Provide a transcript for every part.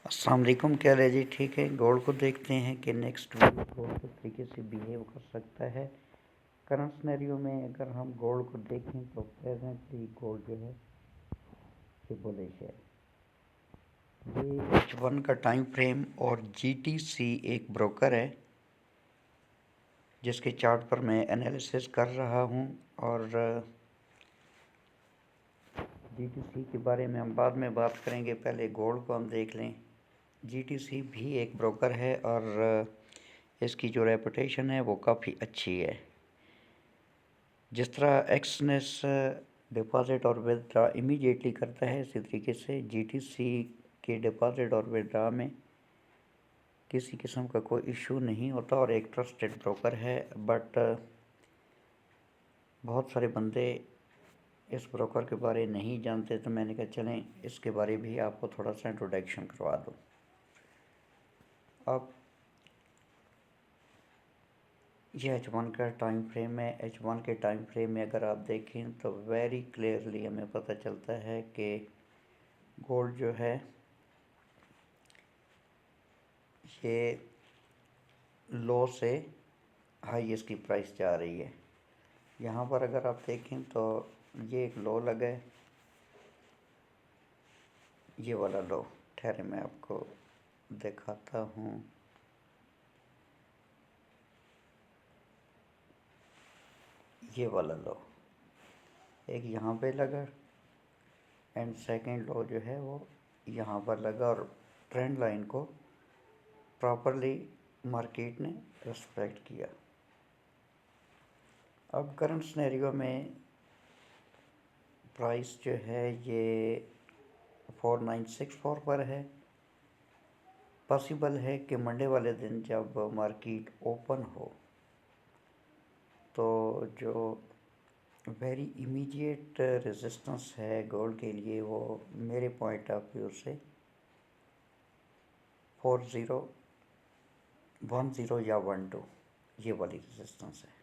अस्सलाम वालेकुम। क्या है जी? ठीक है। गोल्ड को देखते हैं कि नेक्स्ट वीक गोल्ड किस तरीके से बिहेव कर सकता है। करंट सिनेरियो में अगर हम गोल्ड को देखें तो प्रेजेंटली गोल्ड जो है ये बुलिश है। ये H1 का टाइम फ्रेम और GTC एक ब्रोकर है जिसके चार्ट पर मैं एनालिसिस कर रहा हूँ और GTC के बारे में हम बाद में बात करेंगे। पहले गोल्ड को हम देख लें। GTC भी एक ब्रोकर है और इसकी जो रेपुटेशन है वो काफ़ी अच्छी है। जिस तरह एक्सनेस डिपॉज़िट और विदड्रा इमीडिएटली करता है, इसी तरीके से GTC के डिपॉज़िट और विदड्रा में किसी किस्म का कोई इशू नहीं होता और एक ट्रस्टेड ब्रोकर है। बट बहुत सारे बंदे इस ब्रोकर के बारे नहीं जानते, तो मैंने कहा चलें इसके बारे भी आपको थोड़ा सा इंट्रोडक्शन करवा दूँ। अब ये H1 का टाइम फ्रेम है। H1 के टाइम फ्रेम में अगर आप देखें तो वेरी क्लियरली हमें पता चलता है कि गोल्ड जो है ये लो से हाई इसकी प्राइस जा रही है। यहाँ पर अगर आप देखें तो ये एक लो लगा है, ये वाला लो। ठहरे मैं आपको दिखाता हूँ। ये वाला लो एक यहाँ पे लगा एंड सेकंड लो जो है वो यहाँ पर लगा और ट्रेंड लाइन को प्रॉपरली मार्केट ने रिस्पेक्ट किया। अब करंट सिनेरियो में प्राइस जो है ये 4964 पर है। पॉसिबल है कि मंडे वाले दिन जब मार्केट ओपन हो तो जो वेरी इमीडिएट रेजिस्टेंस है गोल्ड के लिए वो मेरे पॉइंट ऑफ व्यू से 4010 या 12 ये वाली रेजिस्टेंस है।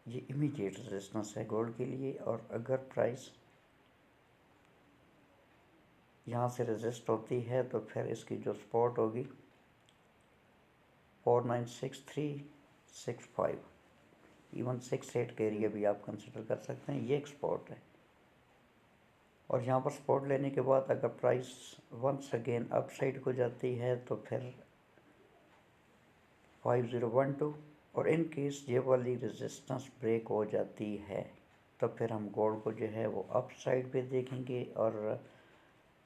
ये इमीडिएट रेजिस्टेंस है गोल्ड के लिए। और अगर प्राइस यहाँ से रेजिस्ट होती है तो फिर इसकी जो सपोर्ट होगी 496365, इवन 68 के एरिया भी आप कंसिडर कर सकते हैं। ये एक सपोर्ट है। और यहाँ पर सपोर्ट लेने के बाद अगर प्राइस वंस अगेन अपसाइड को जाती है तो फिर 5012, और इन केस ये वाली रेजिस्टेंस ब्रेक हो जाती है तो फिर हम गोल्ड को जो है वो अपसाइड पे देखेंगे। और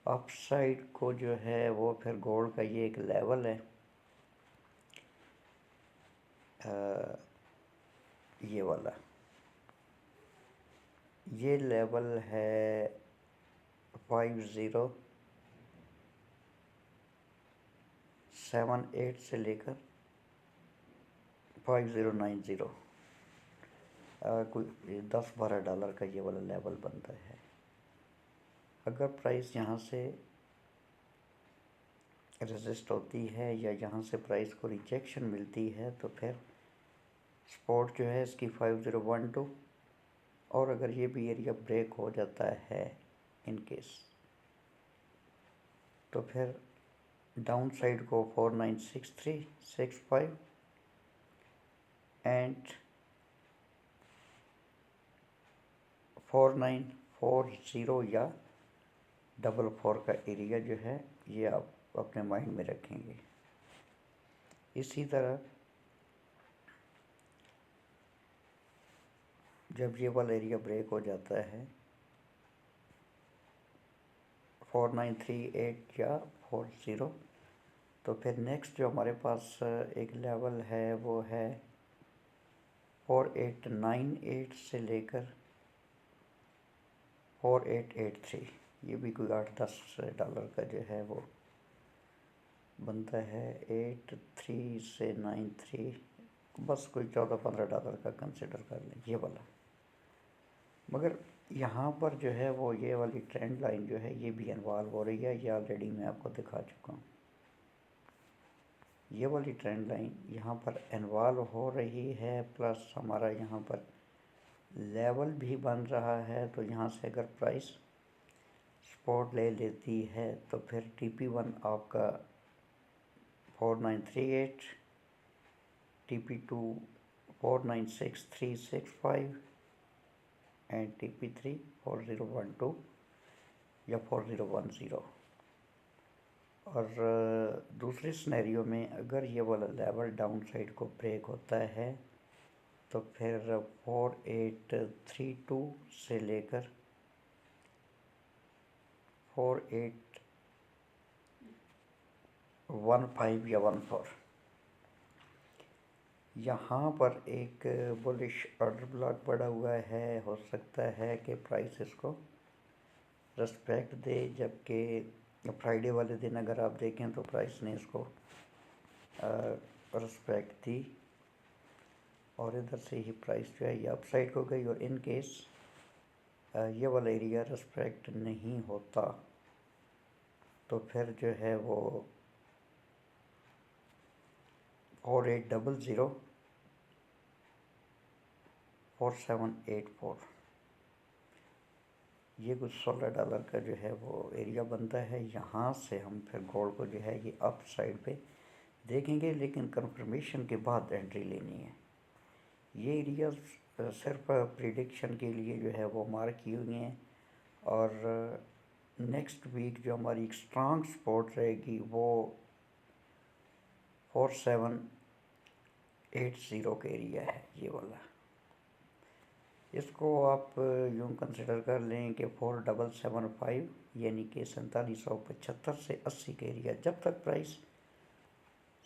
अपसाइड को जो है वो फिर गोल्ड का ये एक लेवल है, ये वाला, ये लेवल है 5078 से लेकर 5090, कोई $10-12 का ये वाला लेवल बनता है। अगर प्राइस यहाँ से रेजिस्ट होती है या यहाँ से प्राइस को रिजेक्शन मिलती है तो फिर सपोर्ट जो है इसकी 5012, और अगर ये भी एरिया ब्रेक हो जाता है इन केस तो फिर डाउन साइड को 496365 एंड 4940 या 44 का एरिया जो है ये आप अपने माइंड में रखेंगे। इसी तरह जब ये वाला एरिया ब्रेक हो जाता है 4938 या 40, तो फिर नेक्स्ट जो हमारे पास एक लेवल है वो है 4898 से लेकर 4883। ये भी कोई $8-10 का जो है वो बनता है। 83 से 93, बस कोई $14-15 का कंसिडर कर लें ये वाला। मगर यहाँ पर जो है वो ये वाली ट्रेंड लाइन जो है ये भी इन्वॉल्व हो रही है। ये ऑलरेडी मैं आपको दिखा चुका हूँ। ये वाली ट्रेंड लाइन यहाँ पर इन्वॉल्व हो रही है, प्लस हमारा यहाँ पर लेवल भी बन रहा है। तो यहाँ से अगर प्राइस सपोर्ट ले लेती है तो फिर TP1 आपका 4938, TP2 496365 एंड TP3 4012 या 4010। और दूसरे सिनेरियो में अगर ये वाला लेवल डाउन साइड को ब्रेक होता है तो फिर 4832 से लेकर 4815 या 14 यहाँ पर एक बुलिश ऑर्डर ब्लॉक पड़ा हुआ है। हो सकता है कि प्राइस इसको रेस्पेक्ट दे, जबकि फ्राइडे वाले दिन अगर आप देखें तो प्राइस ने इसको रेस्पेक्ट दी और इधर से ही प्राइस जो है ये अप साइड को गई। और इन केस ये वाला एरिया रेस्पेक्ट नहीं होता तो फिर जो है वो 4800 4784 ये कुछ $16 का जो है वो एरिया बनता है। यहाँ से हम फिर गोल्ड को जो है ये अप साइड पे देखेंगे, लेकिन कंफर्मेशन के बाद एंट्री लेनी है। ये एरिया सिर्फ प्रिडिक्शन के लिए जो है वो मार्क किए हुए हैं और नेक्स्ट वीक जो हमारी एक स्ट्रांग सपोर्ट रहेगी वो 4780 का एरिया है ये वाला। इसको आप यूँ कंसिडर कर लें कि 4775 यानी कि 4775 से 80 का एरिया। जब तक प्राइस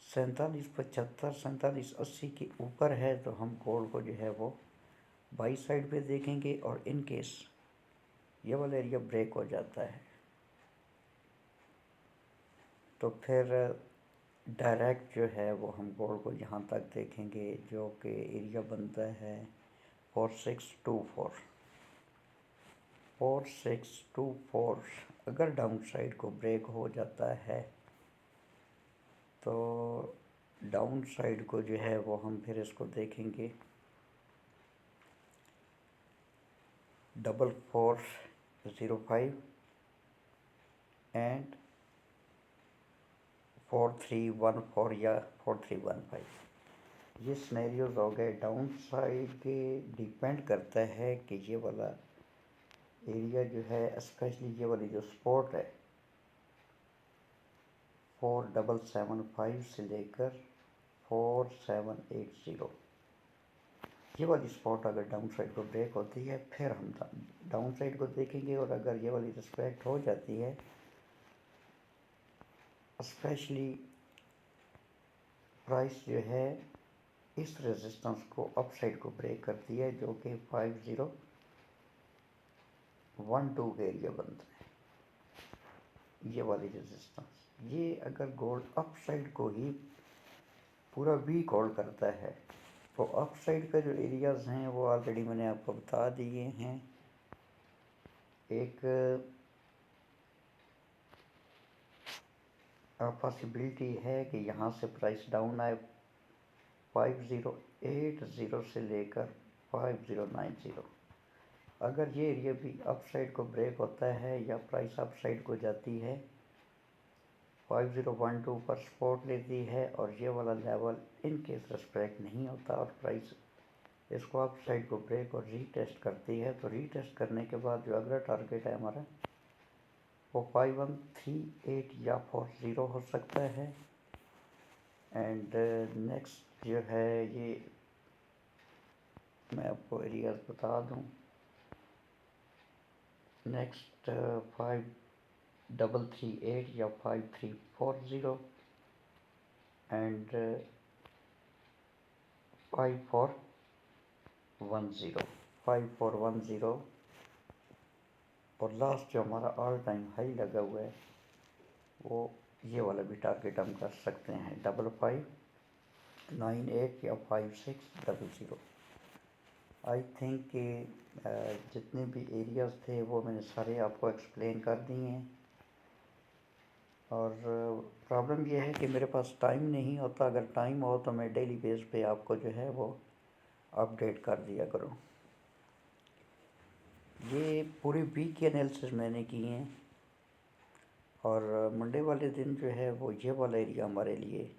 4775 4780 के ऊपर है तो हम गोल्ड को जो है वो बाई साइड पे देखेंगे। और इन केस ये वाला एरिया ब्रेक हो जाता है तो फिर डायरेक्ट जो है वो हम गोल्ड को यहाँ तक देखेंगे, जो कि एरिया बनता है 4624। अगर डाउन साइड को ब्रेक हो जाता है तो डाउन साइड को जो है वो हम फिर इसको देखेंगे 4405 एंड 4314 या 4315। ये सिनेरियोज हो गए डाउन साइड के। डिपेंड करता है कि ये वाला एरिया जो है, स्पेशली ये वाली जो स्पॉट है 4775 से लेकर 4780, ये वाली स्पॉट अगर डाउन साइड को ब्रेक होती है फिर हम डाउन साइड को देखेंगे। और अगर ये वाली रिस्पेक्ट हो जाती है, स्पेशली प्राइस जो है इस रेजिस्टेंस को अप साइड को ब्रेक करती है, जो कि 5012 का एरिया बनता है ये वाली रेजिस्टेंस। ये अगर गोल्ड अप साइड को ही पूरा वीक होल्ड करता है तो अप साइड का जो एरियाज़ हैं वो ऑलरेडी मैंने आपको बता दिए हैं। एक पॉसिबिलिटी है कि यहाँ से प्राइस डाउन आए 5080 से लेकर 5090। अगर ये एरिया भी अप साइड को ब्रेक होता है या प्राइस अप साइड को जाती है 5012 पर सपोर्ट लेती है और ये वाला लेवल इन केस रेस्पेक्ट नहीं होता और प्राइस इसको अप साइड को ब्रेक और रीटेस्ट करती है, तो रीटेस्ट करने के बाद जो अगला टारगेट है हमारा वो 5138 या 40 हो सकता है। एंड नेक्स्ट जो है ये मैं आपको एरियाज बता दूं। नेक्स्ट 5338 या 5340 एंड 5410 और लास्ट जो हमारा ऑल टाइम हाई लगा हुआ है वो ये वाला भी टारगेट हम कर सकते हैं 5598 या 5600। आई थिंक कि जितने भी एरियाज़ थे वो मैंने सारे आपको एक्सप्लेन कर दिए हैं। और प्रॉब्लम ये है कि मेरे पास टाइम नहीं होता। अगर टाइम हो तो मैं डेली बेस पे आपको जो है वो अपडेट कर दिया करूँ। ये पूरे वीक के एनालिसिस मैंने किए हैं और मंडे वाले दिन जो है वो ये वाला एरिया हमारे लिए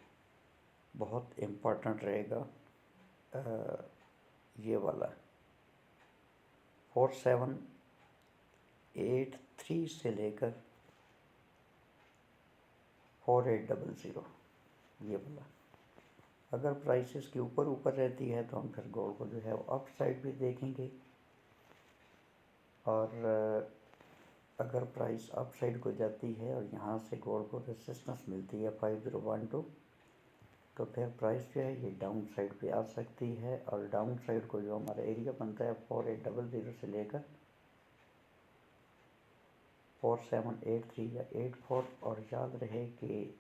बहुत इम्पोर्टेंट रहेगा। ये वाला 4783 से लेकर 4800, ये वाला। अगर प्राइसेस के ऊपर ऊपर रहती है तो हम फिर गोल्ड को जो है वो अप साइड भी देखेंगे, और अगर प्राइस अप साइड को जाती है और यहाँ से गोल्ड को रेजिस्टेंस मिलती है 5012, तो फिर प्राइस जो है ये डाउन साइड पे आ सकती है। और डाउन साइड को जो हमारा एरिया बनता है 4800 से लेकर 4783 या 84, और याद रहे कि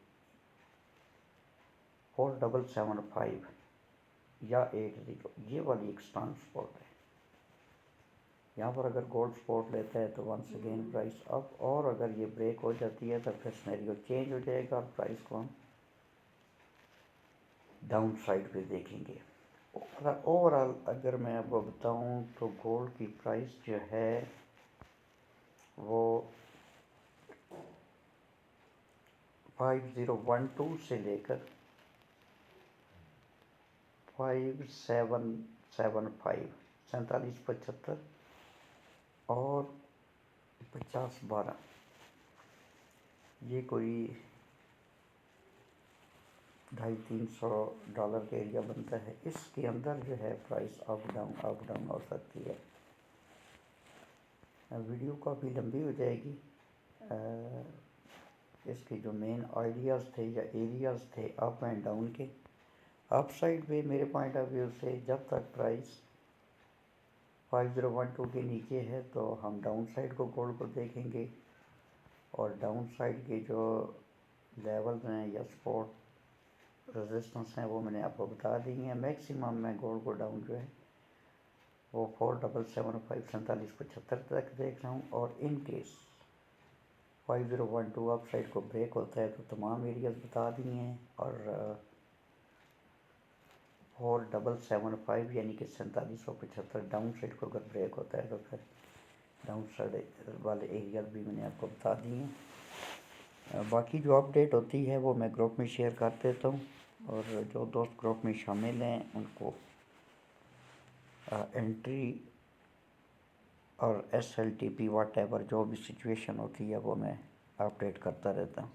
4775 या 80, ये वाली एक स्ट्रॉन्ग सपोर्ट है। यहाँ पर अगर गोल्ड सपोर्ट लेता है तो वंस अगेन प्राइस अप, और अगर ये ब्रेक हो जाती है तो फिर सिनेरियो चेंज हो जाएगा और प्राइस को हम डाउन साइड पे देखेंगे। ओवरऑल अगर मैं आपको बताऊं तो गोल्ड की प्राइस जो है वो 5012 से लेकर 5775, 4775 और 5012, ये कोई $250-300 का एरिया बनता है। इसके अंदर जो है प्राइस अप डाउन हो सकती है। वीडियो काफ़ी लंबी हो जाएगी। इसके जो मेन आइडियाज़ थे या एरियाज़ थे अप एंड डाउन के, अप साइड पे मेरे पॉइंट ऑफ व्यू से जब तक प्राइस 5012 के नीचे है तो हम डाउन साइड को गोल्ड को देखेंगे, और डाउन साइड के जो लेवल्स हैं या सपोर्ट रेजिस्टेंस हैं वो मैंने आपको बता दी हैं। मैक्सिमम मैं गोल्ड को डाउन जो है वो 4775 4775 तक देख रहा हूँ, और इन केस 5012 अप साइड को ब्रेक होता है तो तमाम एरियाज बता दिए हैं, और 4775 यानी कि 4775 डाउन साइड को अगर ब्रेक होता है तो फिर डाउन साइड वाले एरियाज भी मैंने आपको बता दिए हैं। बाकी जो अपडेट होती है वो मैं ग्रुप में शेयर कर देता हूँ, और जो दोस्त ग्रुप में शामिल हैं उनको एंट्री और SLTP वाट एवर जो भी सिचुएशन होती है वो मैं अपडेट करता रहता हूँ।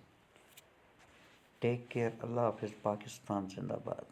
टेक केयर, अल्लाह हाफिज़, पाकिस्तान जिंदाबाद।